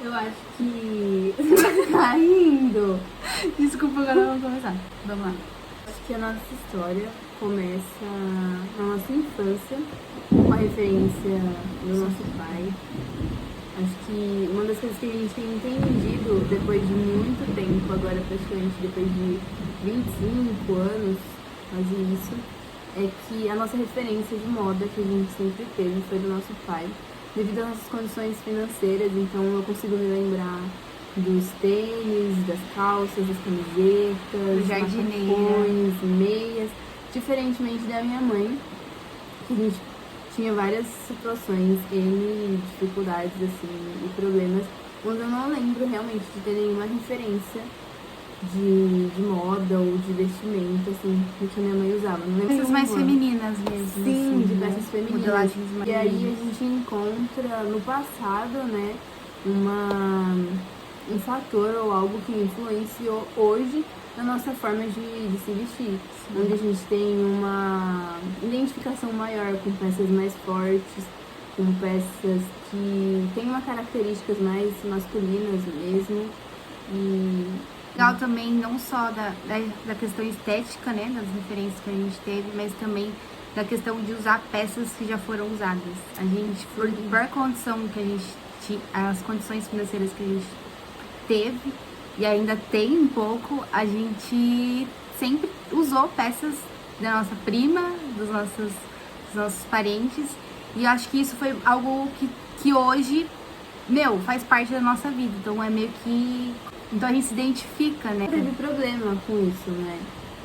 Eu acho que... Tá rindo. Desculpa, agora vamos começar. Vamos lá. Acho que a nossa história começa na nossa infância, com a referência do nosso pai. Acho que uma das coisas que a gente tem entendido depois de muito tempo, agora praticamente depois de 25 anos, quase isso, é que a nossa referência de moda que a gente sempre teve foi do nosso pai. Devido às nossas condições financeiras, então eu consigo me lembrar dos tênis, das calças, das camisetas, macacões, meias, diferentemente da minha mãe, que a gente tinha várias situações, dificuldades assim, e problemas, onde eu não lembro realmente de ter nenhuma referência de moda ou de vestimento, assim, do que minha mãe usava. Não lembro Peças mais femininas mesmo. Sim, assim, de né? peças femininas. Modelagens mais E aí a gente encontra no passado, né, um fator ou algo que influenciou hoje na nossa forma de se vestir. Sim. Onde a gente tem uma identificação maior com peças mais fortes, com peças que têm uma características mais masculinas mesmo. E legal também, não só da questão estética, né, das referências que a gente teve, mas também da questão de usar peças que já foram usadas. A gente, por a condição que a gente tinha, as condições financeiras que a gente teve, e ainda tem um pouco, a gente sempre usou peças da nossa prima, dos nossos parentes, e eu acho que isso foi algo que hoje, faz parte da nossa vida, então é meio que... Então a gente se identifica, né? Não teve problema com isso, né?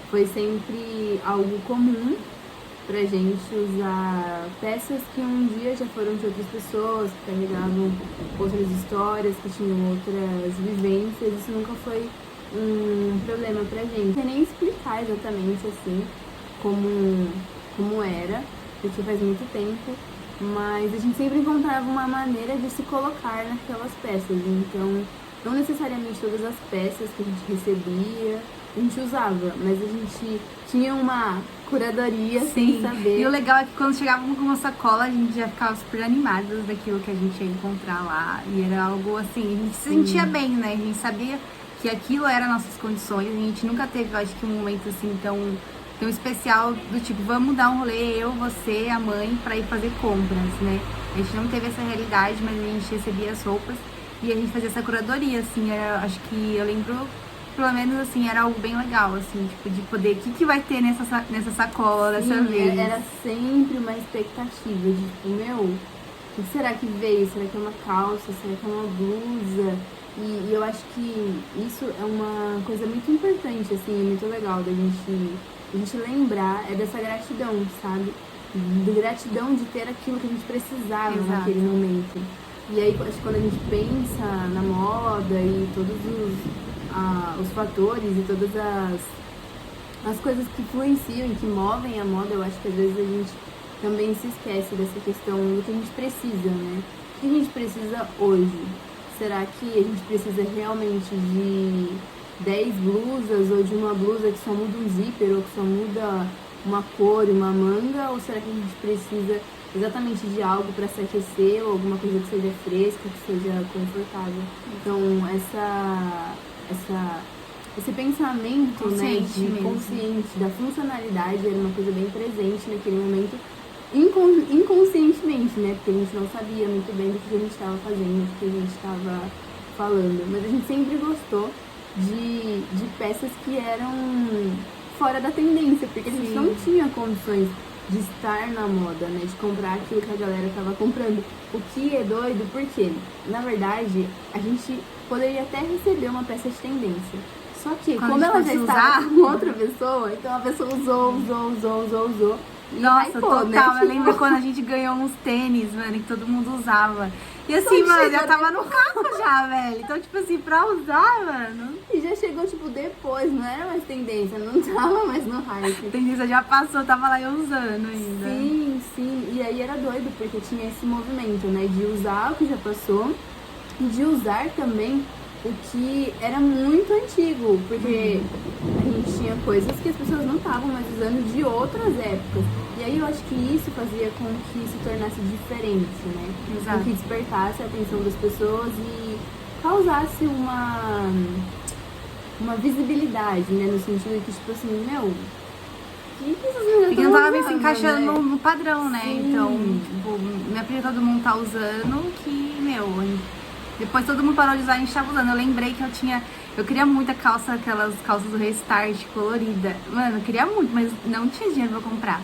Foi sempre algo comum pra gente usar peças que um dia já foram de outras pessoas, que carregavam outras histórias, que tinham outras vivências. Isso nunca foi um problema pra gente. Não sei nem explicar exatamente assim como era, porque faz muito tempo. Mas a gente sempre encontrava uma maneira de se colocar naquelas peças. Então, não necessariamente todas as peças que a gente recebia, a gente usava, mas a gente tinha uma curadoria sem saber. E o legal é que quando chegávamos com uma sacola, a gente já ficava super animados daquilo que a gente ia encontrar lá. E era algo assim, a gente se sentia bem, né? A gente sabia que aquilo era nossas condições. A gente nunca teve, eu acho que, um momento assim tão especial do tipo, vamos dar um rolê, eu, você, a mãe, pra ir fazer compras, né? A gente não teve essa realidade, mas a gente recebia as roupas. E a gente fazia essa curadoria, assim, acho que eu lembro, pelo menos, assim, era algo bem legal, assim, tipo, de poder, o que vai ter nessa sacola dessa vez? Era sempre uma expectativa de, tipo, o que será que veio? Será que é uma calça? Será que é uma blusa? E eu acho que isso é uma coisa muito importante, assim, muito legal da gente lembrar, é dessa gratidão, sabe? De gratidão de ter aquilo que a gente precisava naquele momento. E aí, acho que quando a gente pensa na moda e todos os fatores e todas as coisas que influenciam e que movem a moda, eu acho que às vezes a gente também se esquece dessa questão do que a gente precisa, né? O que a gente precisa hoje? Será que a gente precisa realmente de 10 blusas ou de uma blusa que só muda um zíper ou que só muda uma cor e uma manga? Ou será que a gente precisa exatamente de algo para se aquecer ou alguma coisa que seja fresca, que seja confortável? Então, esse pensamento consciente da funcionalidade era uma coisa bem presente naquele momento, inconscientemente, né? Porque a gente não sabia muito bem do que a gente estava fazendo, do que a gente estava falando. Mas a gente sempre gostou de peças que eram fora da tendência, porque a gente não tinha condições de estar na moda, né? De comprar aquilo que a galera tava comprando. O que é doido, porque, na verdade, a gente poderia até receber uma peça de tendência. Só que, como ela já estava com outra pessoa, então a pessoa usou. Nossa, total. Né? Eu lembro quando a gente ganhou uns tênis, mano, que todo mundo usava. E assim, mano, já tava no carro já, velho. Então, tipo assim, pra usar, mano... E já chegou, tipo, depois, não era mais tendência, não tava mais no hype. Tendência já passou, tava lá eu usando ainda. Sim. E aí era doido, porque tinha esse movimento, né, de usar o que já passou e de usar também o que era muito antigo, porque a gente tinha coisas que as pessoas não estavam mais usando de outras épocas. E aí eu acho que isso fazia com que se tornasse diferente, né? Exato. Com que despertasse a atenção das pessoas causasse uma visibilidade, né? No sentido que, tipo assim, meu, que essas meninas Porque não tão tava bem se usando, encaixando né? no padrão, né? Sim. Então, tipo, minha prima todo mundo tá usando, que, meu, depois todo mundo parou de usar e a gente tava usando. Eu lembrei que eu queria muito a calça, aquelas calças do Restart colorida. Mano, eu queria muito, mas não tinha dinheiro pra comprar.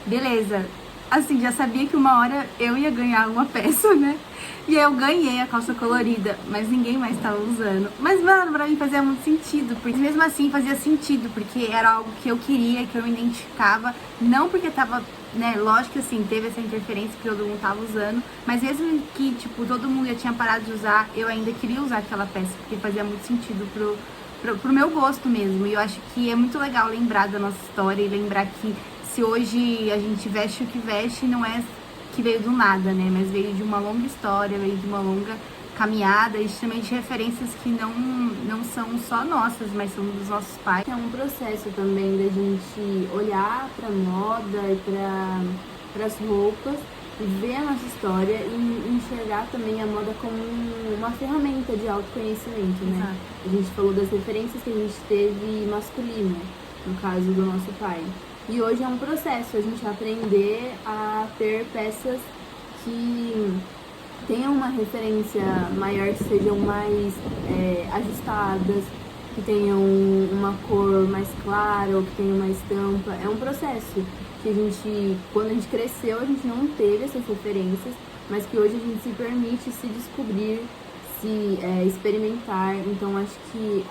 Beleza. Assim, já sabia que uma hora eu ia ganhar uma peça, né? E aí eu ganhei a calça colorida, mas ninguém mais tava usando. Mas, mano, pra mim fazia muito sentido, porque mesmo assim fazia sentido, porque era algo que eu queria, que eu me identificava, não porque tava, né, lógico que assim, teve essa interferência que todo mundo tava usando, mas mesmo que, tipo, todo mundo já tinha parado de usar, eu ainda queria usar aquela peça, porque fazia muito sentido pro meu gosto mesmo. E eu acho que é muito legal lembrar da nossa história e lembrar que se hoje a gente veste o que veste, não é que veio do nada, né? Mas veio de uma longa história, veio de uma longa caminhada e também de referências que não são só nossas, mas são dos nossos pais. É um processo também da gente olhar pra moda e para as roupas e ver a nossa história e enxergar também a moda como uma ferramenta de autoconhecimento, né? Exato. A gente falou das referências que a gente teve masculina, no caso do nosso pai. E hoje é um processo a gente aprender a ter peças que tenham uma referência maior, que sejam mais ajustadas, que tenham uma cor mais clara ou que tenham uma estampa. É um processo que a gente, quando a gente cresceu, a gente não teve essas referências, mas que hoje a gente se permite se descobrir, se experimentar. Então acho que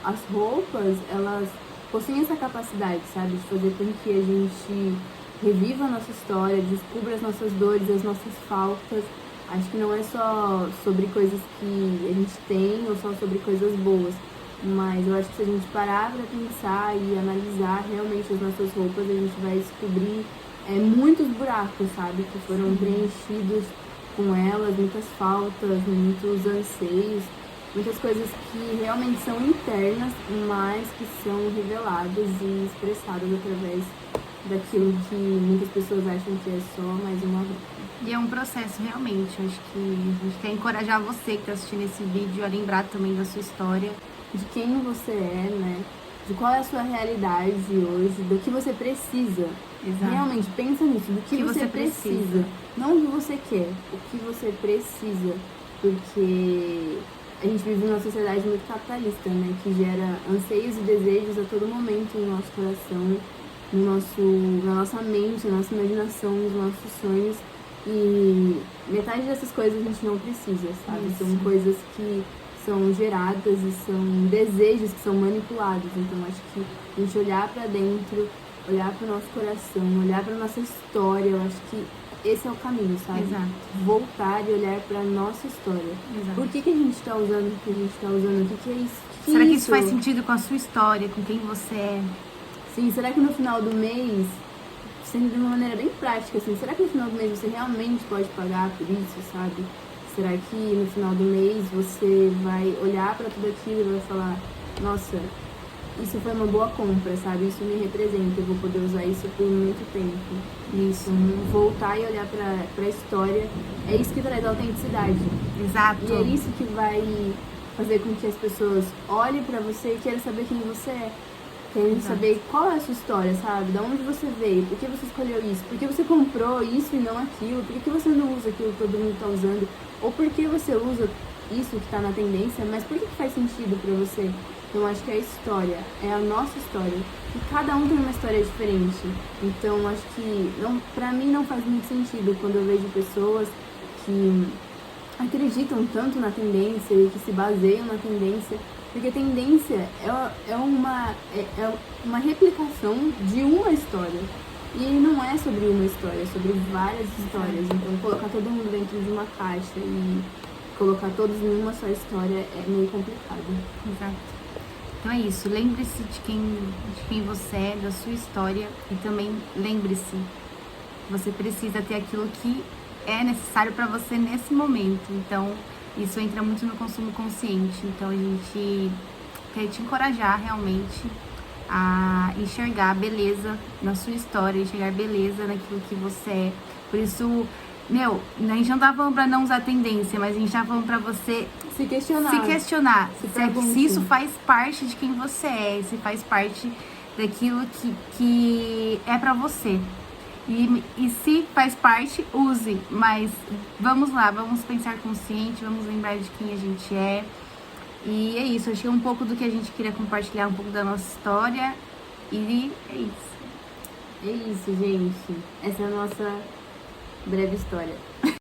as roupas, elas possuem essa capacidade, sabe, de fazer com que a gente reviva a nossa história, descubra as nossas dores, as nossas faltas. Acho que não é só sobre coisas que a gente tem ou só sobre coisas boas, mas eu acho que se a gente parar para pensar e analisar realmente as nossas roupas, a gente vai descobrir muitos buracos, sabe, que foram preenchidos com elas, muitas faltas, muitos anseios, muitas coisas que realmente são internas, mas que são reveladas e expressadas através daquilo que muitas pessoas acham que é só mais uma roupa. E é um processo, realmente. Eu acho que a gente quer encorajar você que está assistindo esse vídeo a lembrar também da sua história. De quem você é, né? De qual é a sua realidade hoje, do que você precisa. Exato. Realmente, pensa nisso, do que você precisa. precisa. Não o que você quer, o que você precisa. Porque a gente vive numa sociedade muito capitalista, né? Que gera anseios e desejos a todo momento no nosso coração, na nossa mente, na nossa imaginação, nos nossos sonhos. E metade dessas coisas a gente não precisa, sabe? Isso. São coisas que são geradas e são desejos que são manipulados. Então acho que a gente olhar pra dentro, olhar pro nosso coração, olhar pra nossa história, eu acho que esse é o caminho, sabe? Exato. Voltar e olhar pra nossa história. Exato. Por que a gente tá usando o que a gente tá usando? O que é isso? Será que isso faz sentido com a sua história, com quem você é? Sim, será que no final do mês, sendo de uma maneira bem prática, assim, será que no final do mês você realmente pode pagar por isso, sabe? Será que no final do mês você vai olhar pra tudo aquilo e vai falar, nossa, isso foi uma boa compra, sabe? Isso me representa, eu vou poder usar isso por muito tempo. Isso, voltar e olhar pra história, é isso que traz autenticidade. Exato. E é isso que vai fazer com que as pessoas olhem pra você e queiram saber quem você é. Querendo saber qual é a sua história, sabe? De onde você veio, por que você escolheu isso, por que você comprou isso e não aquilo, por que você não usa aquilo que todo mundo tá usando, ou por que você usa isso que tá na tendência, mas por que faz sentido pra você? Então acho que a história é a nossa história e cada um tem uma história diferente. Então acho que pra mim não faz muito sentido quando eu vejo pessoas que acreditam tanto na tendência e que se baseiam na tendência. Porque tendência é uma replicação de uma história. E não é sobre uma história, é sobre várias histórias. Então colocar todo mundo dentro de uma caixa e colocar todos em uma só história é meio complicado. Exato. Então é isso, lembre-se de quem você é, da sua história. E também lembre-se, você precisa ter aquilo que é necessário para você nesse momento. Então isso entra muito no consumo consciente. Então a gente quer te encorajar realmente a enxergar beleza na sua história, enxergar beleza naquilo que você é. Por isso, Meu, a gente não tá falando pra não usar tendência, mas a gente tá falando pra você Se questionar. se questionar. Se Se, pergunte. se isso faz parte de quem você é, se faz parte daquilo que é pra você. E se faz parte, use. Mas vamos lá, vamos pensar consciente, vamos lembrar de quem a gente é. E é isso, achei um pouco do que a gente queria compartilhar, um pouco da nossa história. E é isso. É isso, gente. Essa é a nossa breve história.